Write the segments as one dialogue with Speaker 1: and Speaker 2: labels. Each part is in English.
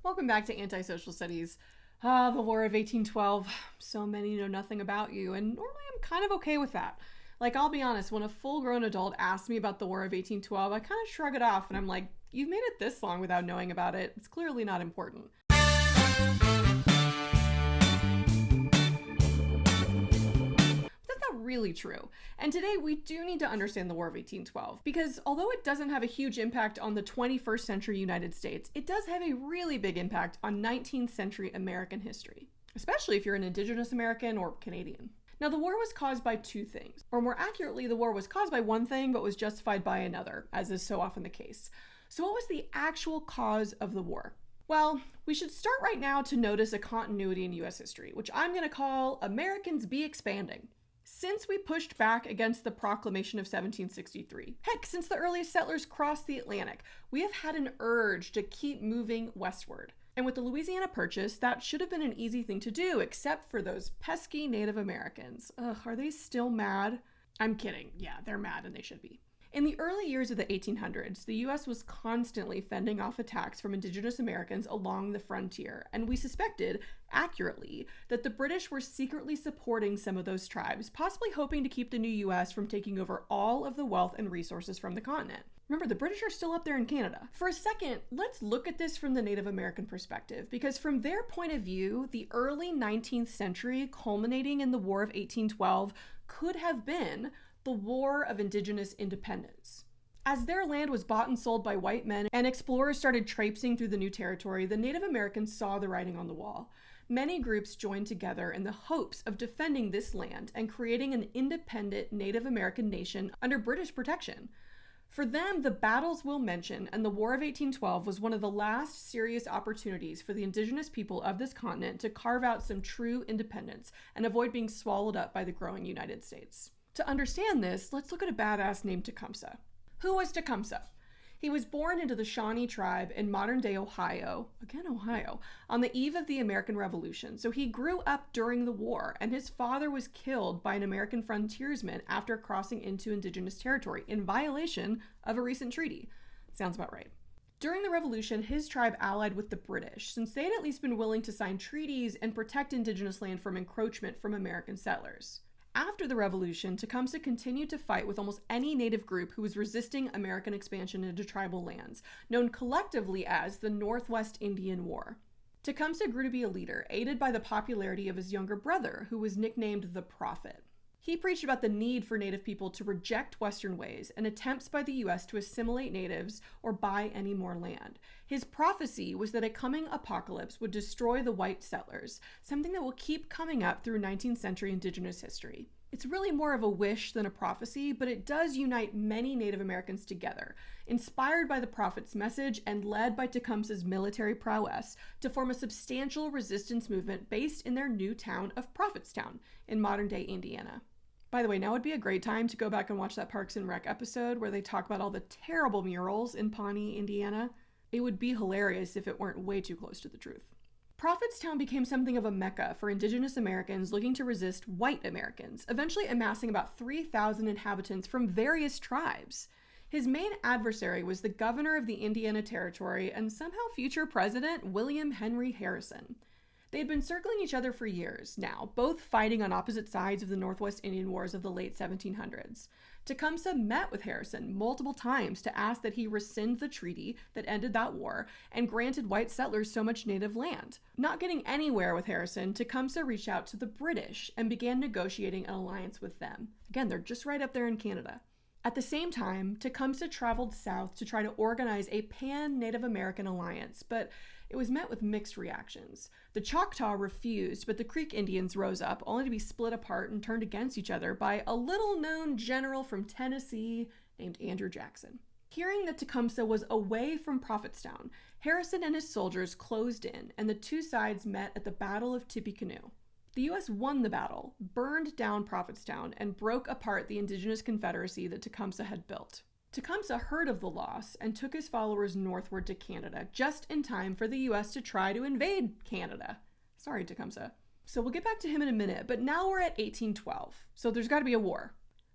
Speaker 1: Welcome back to Antisocial Studies. The War of 1812. So many know nothing about you, and normally I'm kind of okay with that. Like, I'll be honest, when a full-grown adult asks me about the War of 1812, I kind of shrug it off, and I'm like, you've made it this long without knowing about it. It's clearly not important. Really true. And today we do need to understand the War of 1812 because although it doesn't have a huge impact on the 21st century United States, it does have a really big impact on 19th century American history, especially if you're an Indigenous American or Canadian. Now, the war was caused by two things, or more accurately, the war was caused by one thing but was justified by another, as is so often the case. So what was the actual cause of the war? Well, we should start right now to notice a continuity in US history, which I'm going to call Americans Be Expanding. Since we pushed back against the Proclamation of 1763, heck, since the earliest settlers crossed the Atlantic, we have had an urge to keep moving westward. And with the Louisiana Purchase, that should have been an easy thing to do, except for those pesky Native Americans. Ugh, are they still mad? I'm kidding. Yeah, they're mad and they should be. In the early years of the 1800s, the US was constantly fending off attacks from Indigenous Americans along the frontier, and we suspected, accurately, that the British were secretly supporting some of those tribes, possibly hoping to keep the new US from taking over all of the wealth and resources from the continent. Remember, the British are still up there in Canada. For a second, let's look at this from the Native American perspective, because from their point of view, the early 19th century, culminating in the War of 1812, could have been the War of Indigenous Independence. As their land was bought and sold by white men and explorers started traipsing through the new territory, the Native Americans saw the writing on the wall. Many groups joined together in the hopes of defending this land and creating an independent Native American nation under British protection. For them, the battles we'll mention and the War of 1812 was one of the last serious opportunities for the indigenous people of this continent to carve out some true independence and avoid being swallowed up by the growing United States. To understand this, let's look at a badass named Tecumseh. Who was Tecumseh? He was born into the Shawnee tribe in modern-day Ohio, on the eve of the American Revolution, so he grew up during the war, and his father was killed by an American frontiersman after crossing into indigenous territory in violation of a recent treaty. Sounds about right. During the Revolution, his tribe allied with the British, since they had at least been willing to sign treaties and protect indigenous land from encroachment from American settlers. After the Revolution, Tecumseh continued to fight with almost any Native group who was resisting American expansion into tribal lands, known collectively as the Northwest Indian War. Tecumseh grew to be a leader, aided by the popularity of his younger brother, who was nicknamed the Prophet. He preached about the need for Native people to reject Western ways and attempts by the US to assimilate natives or buy any more land. His prophecy was that a coming apocalypse would destroy the white settlers, something that will keep coming up through 19th century indigenous history. It's really more of a wish than a prophecy, but it does unite many Native Americans together, inspired by the prophet's message and led by Tecumseh's military prowess, to form a substantial resistance movement based in their new town of Prophetstown in modern-day Indiana. By the way, now would be a great time to go back and watch that Parks and Rec episode where they talk about all the terrible murals in Pawnee, Indiana. It would be hilarious if it weren't way too close to the truth. Prophetstown became something of a mecca for Indigenous Americans looking to resist white Americans, eventually amassing about 3,000 inhabitants from various tribes. His main adversary was the governor of the Indiana Territory and somehow future president William Henry Harrison. They had been circling each other for years now, both fighting on opposite sides of the Northwest Indian Wars of the late 1700s. Tecumseh met with Harrison multiple times to ask that he rescind the treaty that ended that war and granted white settlers so much native land. Not getting anywhere with Harrison, Tecumseh reached out to the British and began negotiating an alliance with them. Again, they're just right up there in Canada. At the same time, Tecumseh traveled south to try to organize a pan-Native American alliance, but it was met with mixed reactions. The Choctaw refused, but the Creek Indians rose up, only to be split apart and turned against each other by a little-known general from Tennessee named Andrew Jackson. Hearing that Tecumseh was away from Prophetstown, Harrison and his soldiers closed in, and the two sides met at the Battle of Tippecanoe. The U.S. won the battle, burned down Prophetstown, and broke apart the indigenous confederacy that Tecumseh had built. Tecumseh heard of the loss and took his followers northward to Canada, just in time for the US to try to invade Canada. Sorry, Tecumseh. So we'll get back to him in a minute, but now we're at 1812, so there's got to be a war.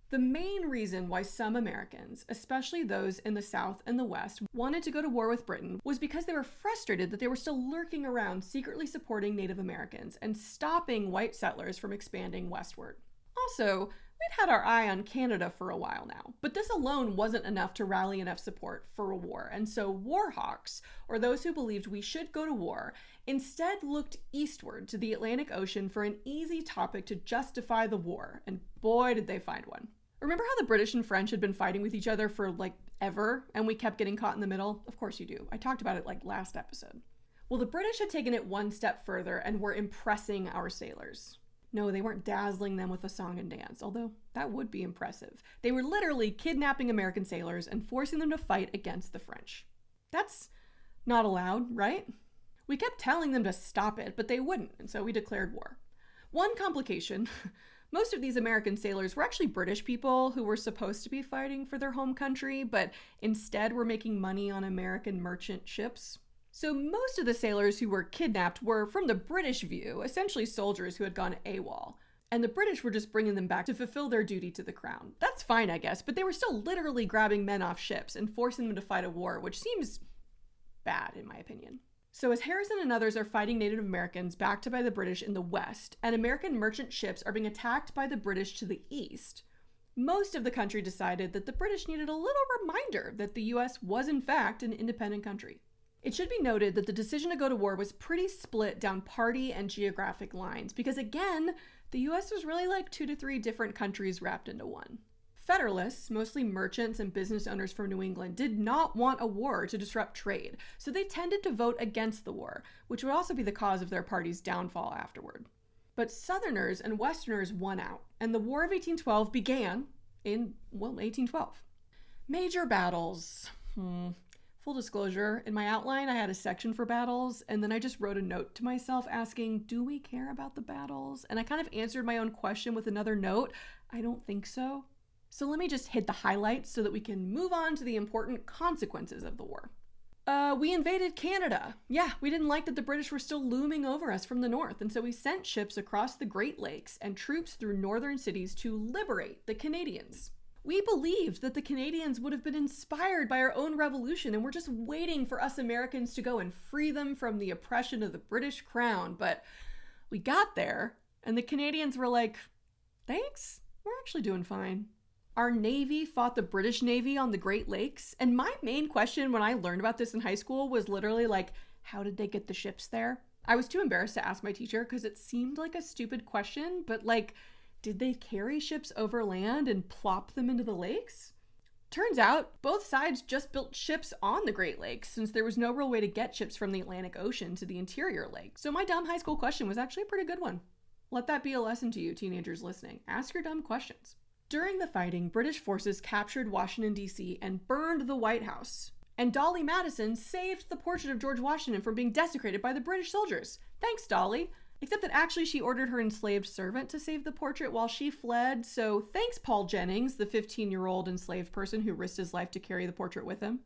Speaker 1: The main reason why some Americans, especially those in the South and the West, wanted to go to war with Britain was because they were frustrated that they were still lurking around secretly supporting Native Americans and stopping white settlers from expanding westward. Also, we'd had our eye on Canada for a while now, but this alone wasn't enough to rally enough support for a war, and so war hawks, or those who believed we should go to war, instead looked eastward to the Atlantic Ocean for an easy topic to justify the war, and boy did they find one. Remember how the British and French had been fighting with each other for ever, and we kept getting caught in the middle? Of course you do. I talked about it last episode. Well, the British had taken it one step further and were impressing our sailors. No, they weren't dazzling them with a song and dance, although that would be impressive. They were literally kidnapping American sailors and forcing them to fight against the French. That's not allowed, right? We kept telling them to stop it, but they wouldn't, and so we declared war. One complication, most of these American sailors were actually British people who were supposed to be fighting for their home country, but instead were making money on American merchant ships. So most of the sailors who were kidnapped were, from the British view, essentially soldiers who had gone AWOL. And the British were just bringing them back to fulfill their duty to the crown. That's fine, I guess, but they were still literally grabbing men off ships and forcing them to fight a war, which seems bad, in my opinion. So as Harrison and others are fighting Native Americans backed by the British in the west, and American merchant ships are being attacked by the British to the east, most of the country decided that the British needed a little reminder that the US was in fact an independent country. It should be noted that the decision to go to war was pretty split down party and geographic lines, because again, the US was really 2 to 3 different countries wrapped into one. Federalists, mostly merchants and business owners from New England, did not want a war to disrupt trade, so they tended to vote against the war, which would also be the cause of their party's downfall afterward. But Southerners and Westerners won out, and the War of 1812 began in, 1812. Major battles. Full disclosure, in my outline I had a section for battles, and then I just wrote a note to myself asking, do we care about the battles? And I kind of answered my own question with another note, I don't think so. So let me just hit the highlights so that we can move on to the important consequences of the war. We invaded Canada. Yeah, we didn't like that the British were still looming over us from the north, and so we sent ships across the Great Lakes and troops through northern cities to liberate the Canadians. We believed that the Canadians would have been inspired by our own revolution and were just waiting for us Americans to go and free them from the oppression of the British crown, but we got there, and the Canadians were like, thanks, we're actually doing fine. Our Navy fought the British Navy on the Great Lakes, and my main question when I learned about this in high school was literally how did they get the ships there? I was too embarrassed to ask my teacher because it seemed like a stupid question, but did they carry ships over land and plop them into the lakes? Turns out, both sides just built ships on the Great Lakes since there was no real way to get ships from the Atlantic Ocean to the interior lake. So my dumb high school question was actually a pretty good one. Let that be a lesson to you, teenagers listening. Ask your dumb questions. During the fighting, British forces captured Washington, D.C. and burned the White House. And Dolly Madison saved the portrait of George Washington from being desecrated by the British soldiers. Thanks, Dolly. Except that actually she ordered her enslaved servant to save the portrait while she fled, so thanks Paul Jennings, the 15-year-old enslaved person who risked his life to carry the portrait with him.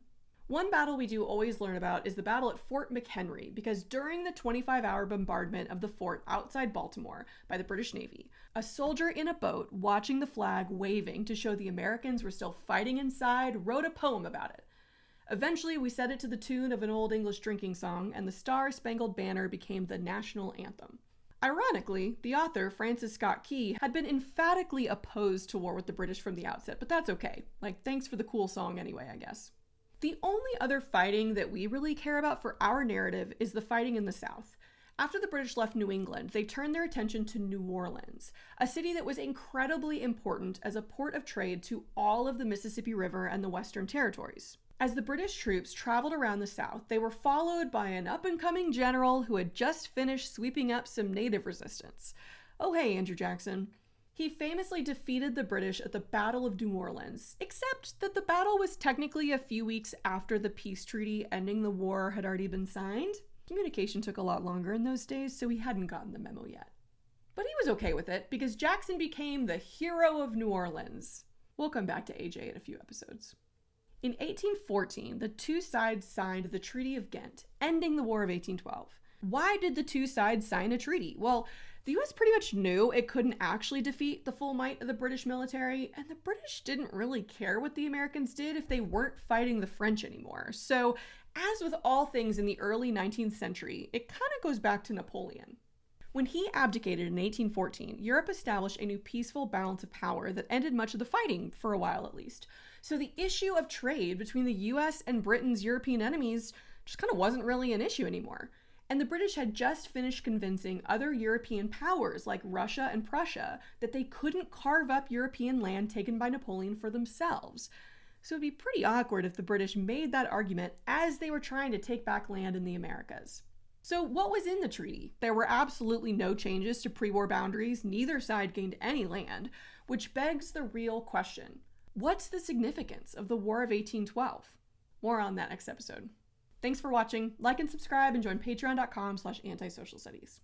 Speaker 1: One battle we do always learn about is the battle at Fort McHenry, because during the 25-hour bombardment of the fort outside Baltimore by the British Navy, a soldier in a boat watching the flag waving to show the Americans were still fighting inside wrote a poem about it. Eventually, we set it to the tune of an old English drinking song, and the Star-Spangled Banner became the national anthem. Ironically, the author, Francis Scott Key, had been emphatically opposed to war with the British from the outset, but that's okay. Thanks for the cool song anyway, I guess. The only other fighting that we really care about for our narrative is the fighting in the South. After the British left New England, they turned their attention to New Orleans, a city that was incredibly important as a port of trade to all of the Mississippi River and the Western Territories. As the British troops traveled around the South, they were followed by an up-and-coming general who had just finished sweeping up some native resistance. Oh hey, Andrew Jackson. He famously defeated the British at the Battle of New Orleans, except that the battle was technically a few weeks after the peace treaty ending the war had already been signed. Communication took a lot longer in those days, so he hadn't gotten the memo yet. But he was okay with it, because Jackson became the hero of New Orleans. We'll come back to AJ in a few episodes. In 1814, the two sides signed the Treaty of Ghent, ending the War of 1812. Why did the two sides sign a treaty? Well, the US pretty much knew it couldn't actually defeat the full might of the British military, and the British didn't really care what the Americans did if they weren't fighting the French anymore. So, as with all things in the early 19th century, it kind of goes back to Napoleon. When he abdicated in 1814, Europe established a new peaceful balance of power that ended much of the fighting, for a while at least. So the issue of trade between the US and Britain's European enemies just kind of wasn't really an issue anymore. And the British had just finished convincing other European powers like Russia and Prussia that they couldn't carve up European land taken by Napoleon for themselves. So it'd be pretty awkward if the British made that argument as they were trying to take back land in the Americas. So what was in the treaty? There were absolutely no changes to pre-war boundaries, neither side gained any land, which begs the real question. What's the significance of the War of 1812? More on that next episode. Thanks for watching. Like and subscribe and join patreon.com/antisocialstudies.